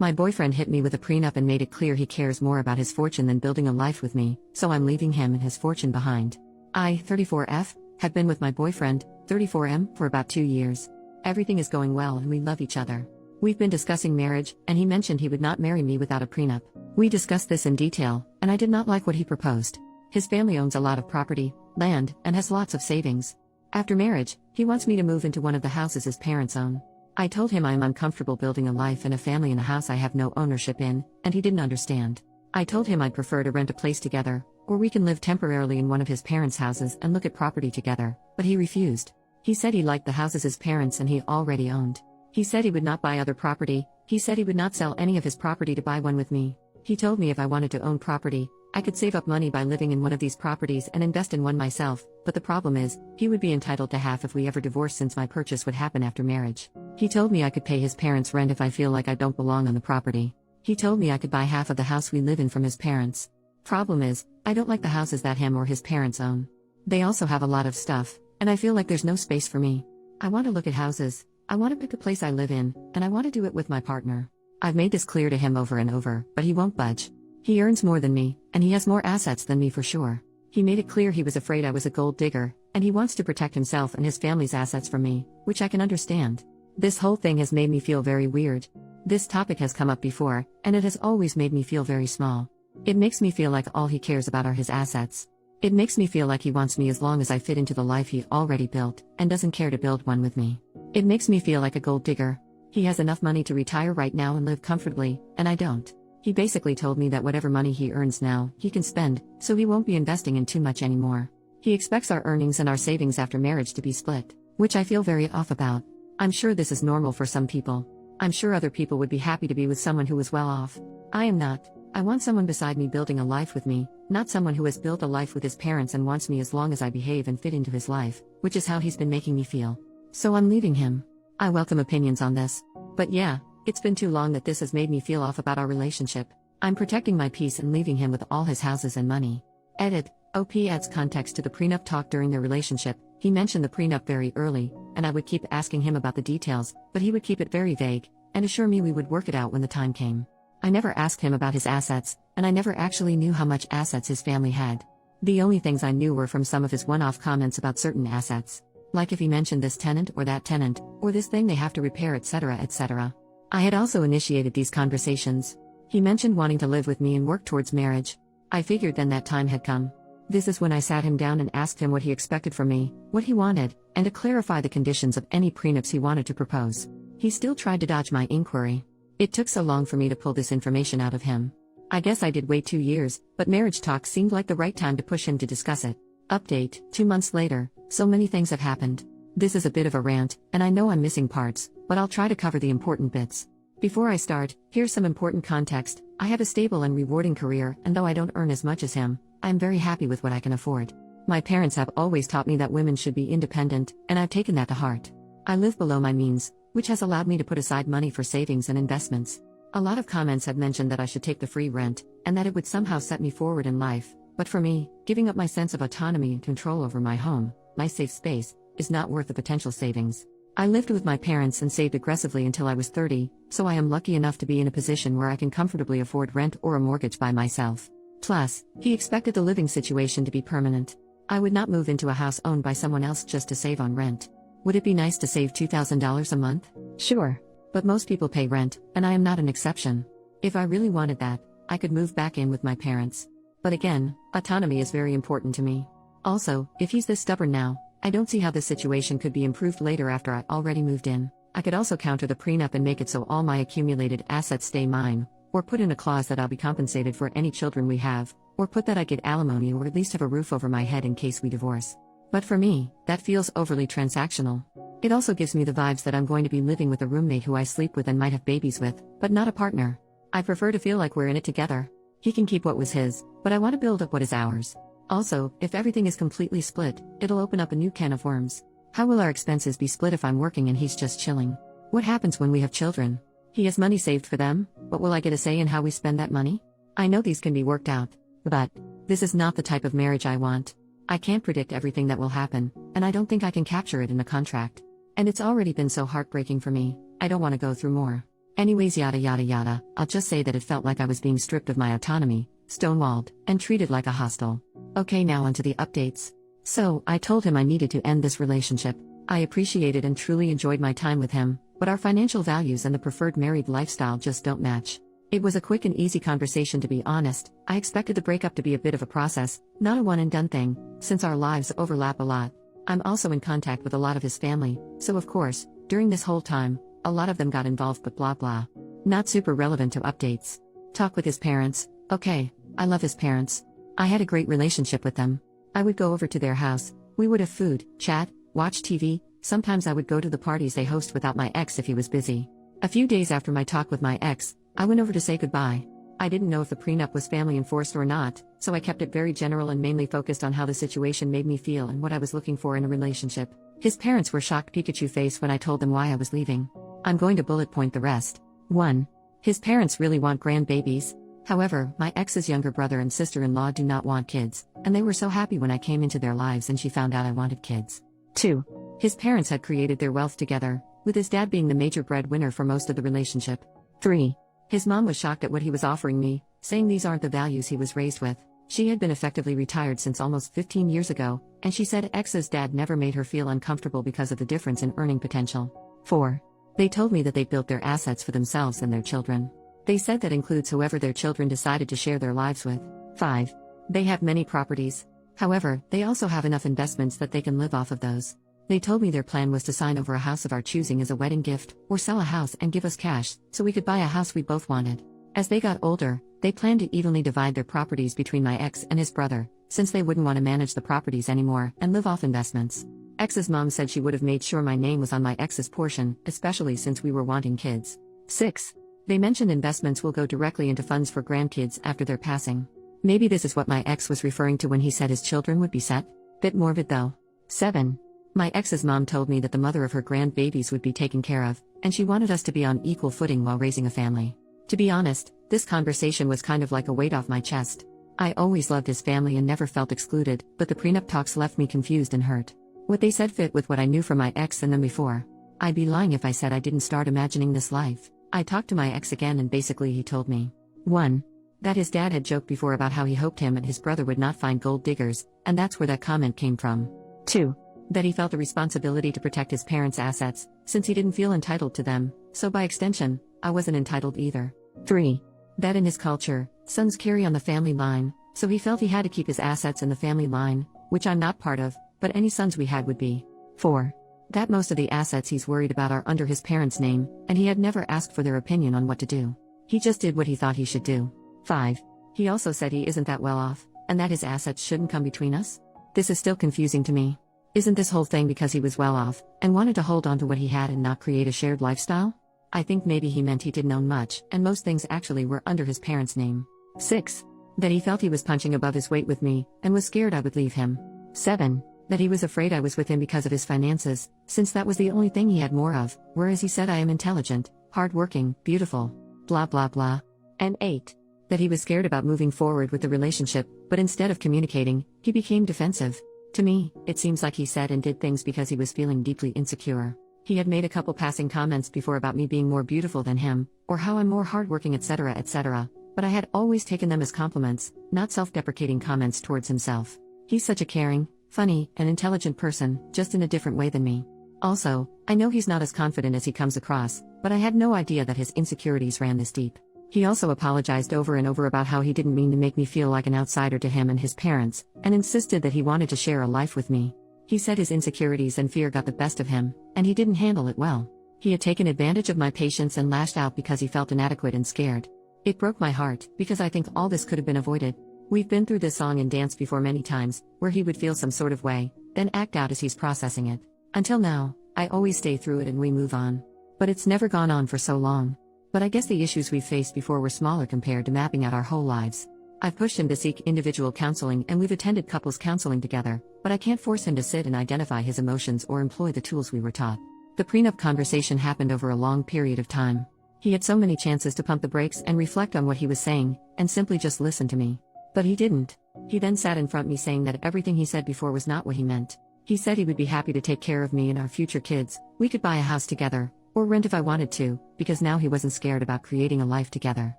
My boyfriend hit me with a prenup and made it clear he cares more about his fortune than building a life with me, so I'm leaving him and his fortune behind. I, 34F, have been with my boyfriend, 34M, for about 2 years. Everything is going well and we love each other. We've been discussing marriage, and he mentioned he would not marry me without a prenup. We discussed this in detail, and I did not like what he proposed. His family owns a lot of property, land, and has lots of savings. After marriage, he wants me to move into one of the houses his parents own. I told him I am uncomfortable building a life and a family in a house I have no ownership in, and he didn't understand. I told him I'd prefer to rent a place together, or we can live temporarily in one of his parents' houses and look at property together, but he refused. He said he liked the houses his parents and he already owned. He said he would not buy other property. He said he would not sell any of his property to buy one with me. He told me if I wanted to own property, I could save up money by living in one of these properties and invest in one myself, but the problem is, he would be entitled to half if we ever divorced since my purchase would happen after marriage. He told me I could pay his parents rent if I feel like I don't belong on the property. He told me I could buy half of the house we live in from his parents. Problem is, I don't like the houses that him or his parents own. They also have a lot of stuff, and I feel like there's no space for me. I want to look at houses, I want to pick the place I live in, and I want to do it with my partner. I've made this clear to him over and over, but he won't budge. He earns more than me, and he has more assets than me for sure. He made it clear he was afraid I was a gold digger, and he wants to protect himself and his family's assets from me, which I can understand. This whole thing has made me feel very weird. This topic has come up before, and it has always made me feel very small. It makes me feel like all he cares about are his assets. It makes me feel like he wants me as long as I fit into the life he already built, and doesn't care to build one with me. It makes me feel like a gold digger. He has enough money to retire right now and live comfortably, and I don't. He basically told me that whatever money he earns now, he can spend, so he won't be investing in too much anymore. He expects our earnings and our savings after marriage to be split, which I feel very off about. I'm sure this is normal for some people. I'm sure other people would be happy to be with someone who is well off. I am not. I want someone beside me building a life with me, not someone who has built a life with his parents and wants me as long as I behave and fit into his life, which is how he's been making me feel. So I'm leaving him. I welcome opinions on this. But yeah, it's been too long that this has made me feel off about our relationship. I'm protecting my peace and leaving him with all his houses and money. Edit. OP adds context to the prenup talk during their relationship. He mentioned the prenup very early, and I would keep asking him about the details, but he would keep it very vague, and assure me we would work it out when the time came. I never asked him about his assets, and I never actually knew how much assets his family had. The only things I knew were from some of his one-off comments about certain assets. Like if he mentioned this tenant, or this thing they have to repair, etc., etc. I had also initiated these conversations. He mentioned wanting to live with me and work towards marriage. I figured then that time had come. This is when I sat him down and asked him what he expected from me, what he wanted, and to clarify the conditions of any prenups he wanted to propose. He still tried to dodge my inquiry. It took so long for me to pull this information out of him. I guess I did wait 2 years, but marriage talk seemed like the right time to push him to discuss it. Update, 2 months later, so many things have happened. This is a bit of a rant, and I know I'm missing parts, but I'll try to cover the important bits. Before I start, here's some important context. I have a stable and rewarding career, and though I don't earn as much as him, I am very happy with what I can afford. My parents have always taught me that women should be independent, and I've taken that to heart. I live below my means, which has allowed me to put aside money for savings and investments. A lot of comments have mentioned that I should take the free rent, and that it would somehow set me forward in life, but for me, giving up my sense of autonomy and control over my home, my safe space, is not worth the potential savings. I lived with my parents and saved aggressively until I was 30, so I am lucky enough to be in a position where I can comfortably afford rent or a mortgage by myself. Plus, he expected the living situation to be permanent. I would not move into a house owned by someone else just to save on rent. Would it be nice to save $2,000 a month? Sure. But most people pay rent, and I am not an exception. If I really wanted that, I could move back in with my parents. But again, autonomy is very important to me. Also, if he's this stubborn now, I don't see how this situation could be improved later after I already moved in. I could also counter the prenup and make it so all my accumulated assets stay mine, or put in a clause that I'll be compensated for any children we have, or put that I get alimony or at least have a roof over my head in case we divorce. But for me, that feels overly transactional. It also gives me the vibes that I'm going to be living with a roommate who I sleep with and might have babies with, but not a partner. I prefer to feel like we're in it together. He can keep what was his, but I want to build up what is ours. Also, if everything is completely split, it'll open up a new can of worms. How will our expenses be split if I'm working and he's just chilling? What happens when we have children? He has money saved for them, but will I get a say in how we spend that money? I know these can be worked out, but this is not the type of marriage I want. I can't predict everything that will happen, and I don't think I can capture it in a contract. And it's already been so heartbreaking for me, I don't want to go through more. Anyways, yada yada yada, I'll just say that it felt like I was being stripped of my autonomy, stonewalled, and treated like a hostel. Okay, now onto the updates. So, I told him I needed to end this relationship. I appreciated and truly enjoyed my time with him, but our financial values and the preferred married lifestyle just don't match. It was a quick and easy conversation, to be honest. I expected the breakup to be a bit of a process, not a one and done thing, since our lives overlap a lot. I'm also in contact with a lot of his family, so of course, during this whole time, a lot of them got involved, but blah blah. Not super relevant to updates. Talk with his parents. Okay, I love his parents. I had a great relationship with them. I would go over to their house, we would have food, chat, watch TV, sometimes I would go to the parties they host without my ex if he was busy. A few days after my talk with my ex, I went over to say goodbye. I didn't know if the prenup was family enforced or not, so I kept it very general and mainly focused on how the situation made me feel and what I was looking for in a relationship. His parents were shocked Pikachu face when I told them why I was leaving. I'm going to bullet point the rest. 1. His parents really want grandbabies. However, my ex's younger brother and sister-in-law do not want kids, and they were so happy when I came into their lives and she found out I wanted kids. 2. His parents had created their wealth together, with his dad being the major breadwinner for most of the relationship. 3. His mom was shocked at what he was offering me, saying these aren't the values he was raised with. She had been effectively retired since almost 15 years ago, and she said ex's dad never made her feel uncomfortable because of the difference in earning potential. 4. They told me that they built their assets for themselves and their children. They said that includes whoever their children decided to share their lives with. 5. They have many properties. However, they also have enough investments that they can live off of those. They told me their plan was to sign over a house of our choosing as a wedding gift, or sell a house and give us cash, so we could buy a house we both wanted. As they got older, they planned to evenly divide their properties between my ex and his brother, since they wouldn't want to manage the properties anymore and live off investments. Ex's mom said she would have made sure my name was on my ex's portion, especially since we were wanting kids. 6. They mentioned investments will go directly into funds for grandkids after their passing. Maybe this is what my ex was referring to when he said his children would be set. Bit morbid though. 7. My ex's mom told me that the mother of her grandbabies would be taken care of, and she wanted us to be on equal footing while raising a family. To be honest, this conversation was kind of like a weight off my chest. I always loved his family and never felt excluded, but the prenup talks left me confused and hurt. What they said fit with what I knew from my ex and them before. I'd be lying if I said I didn't start imagining this life. I talked to my ex again and basically he told me 1. That his dad had joked before about how he hoped him and his brother would not find gold diggers, and that's where that comment came from. 2. That he felt a responsibility to protect his parents' assets, since he didn't feel entitled to them, so by extension, I wasn't entitled either. 3. That in his culture, sons carry on the family line, so he felt he had to keep his assets in the family line, which I'm not part of, but any sons we had would be. 4. That most of the assets he's worried about are under his parents' name, and he had never asked for their opinion on what to do. He just did what he thought he should do. 5. He also said he isn't that well off, and that his assets shouldn't come between us. This is still confusing to me. Isn't this whole thing because he was well off, and wanted to hold on to what he had and not create a shared lifestyle? I think maybe he meant he didn't own much, and most things actually were under his parents' name. 6. That he felt he was punching above his weight with me, and was scared I would leave him. 7. That he was afraid I was with him because of his finances, since that was the only thing he had more of, whereas he said I am intelligent, hardworking, beautiful, blah blah blah. And 8. That he was scared about moving forward with the relationship, but instead of communicating, he became defensive. To me, it seems like he said and did things because he was feeling deeply insecure. He had made a couple passing comments before about me being more beautiful than him, or how I'm more hardworking, etc., but I had always taken them as compliments, not self-deprecating comments towards himself. He's such a caring, funny, and intelligent person, just in a different way than me. Also, I know he's not as confident as he comes across, but I had no idea that his insecurities ran this deep. He also apologized over and over about how he didn't mean to make me feel like an outsider to him and his parents, and insisted that he wanted to share a life with me. He said his insecurities and fear got the best of him, and he didn't handle it well. He had taken advantage of my patience and lashed out because he felt inadequate and scared. It broke my heart, because I think all this could have been avoided. We've been through this song and dance before many times, where he would feel some sort of way, then act out as he's processing it. Until now, I always stay through it and we move on. But it's never gone on for so long. But I guess the issues we've faced before were smaller compared to mapping out our whole lives. I've pushed him to seek individual counseling and we've attended couples counseling together, but I can't force him to sit and identify his emotions or employ the tools we were taught. The prenup conversation happened over a long period of time. He had so many chances to pump the brakes and reflect on what he was saying, and simply just listen to me. But he didn't. He then sat in front of me saying that everything he said before was not what he meant. He said he would be happy to take care of me and our future kids, we could buy a house together, Or rent if I wanted to, because now he wasn't scared about creating a life together.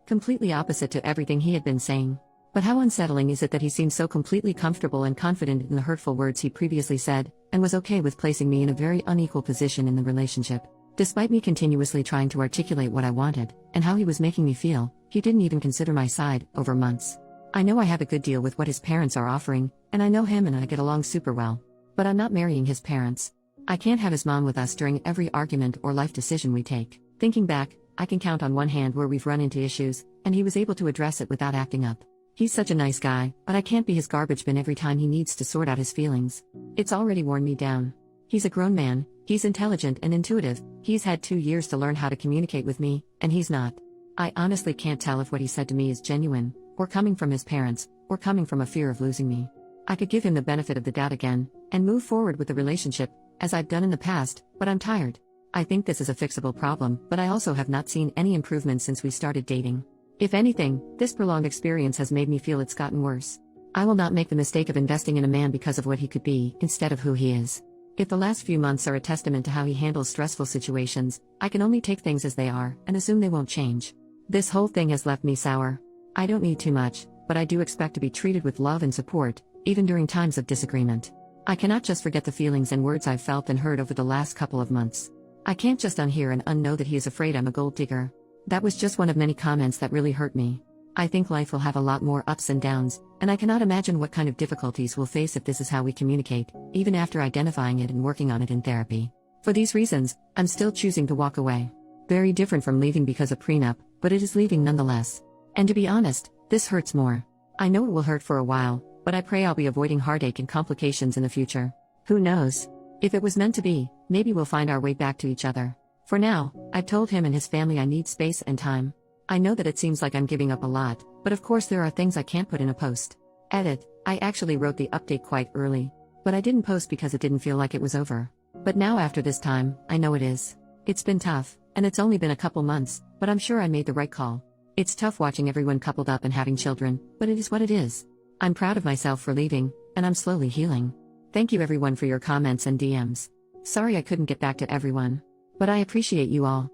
Completely opposite to everything he had been saying. But how unsettling is it that he seemed so completely comfortable and confident in the hurtful words he previously said, and was okay with placing me in a very unequal position in the relationship. Despite me continuously trying to articulate what I wanted, and how he was making me feel, he didn't even consider my side, over months. I know I have a good deal with what his parents are offering, and I know him and I get along super well. But I'm not marrying his parents. I can't have his mom with us during every argument or life decision we take. Thinking back, I can count on one hand where we've run into issues, and he was able to address it without acting up. He's such a nice guy, but I can't be his garbage bin every time he needs to sort out his feelings. It's already worn me down. He's a grown man, he's intelligent and intuitive, he's had 2 years to learn how to communicate with me, and he's not. I honestly can't tell if what he said to me is genuine, or coming from his parents, or coming from a fear of losing me. I could give him the benefit of the doubt again, and move forward with the relationship, as I've done in the past, but I'm tired. I think this is a fixable problem, but I also have not seen any improvement since we started dating. If anything, this prolonged experience has made me feel it's gotten worse. I will not make the mistake of investing in a man because of what he could be, instead of who he is. If the last few months are a testament to how he handles stressful situations, I can only take things as they are, and assume they won't change. This whole thing has left me sour. I don't need too much, but I do expect to be treated with love and support, even during times of disagreement. I cannot just forget the feelings and words I've felt and heard over the last couple of months. I can't just unhear and unknow that he is afraid I'm a gold digger. That was just one of many comments that really hurt me. I think life will have a lot more ups and downs, and I cannot imagine what kind of difficulties we'll face if this is how we communicate, even after identifying it and working on it in therapy. For these reasons, I'm still choosing to walk away. Very different from leaving because of prenup, but it is leaving nonetheless. And to be honest, this hurts more. I know it will hurt for a while, but I pray I'll be avoiding heartache and complications in the future. Who knows? If it was meant to be, maybe we'll find our way back to each other. For now, I've told him and his family I need space and time. I know that it seems like I'm giving up a lot, but of course there are things I can't put in a post. Edit, I actually wrote the update quite early. But I didn't post because it didn't feel like it was over. But now after this time, I know it is. It's been tough, and it's only been a couple months, but I'm sure I made the right call. It's tough watching everyone coupled up and having children, but it is what it is. I'm proud of myself for leaving, and I'm slowly healing. Thank you everyone for your comments and DMs. Sorry I couldn't get back to everyone. But I appreciate you all.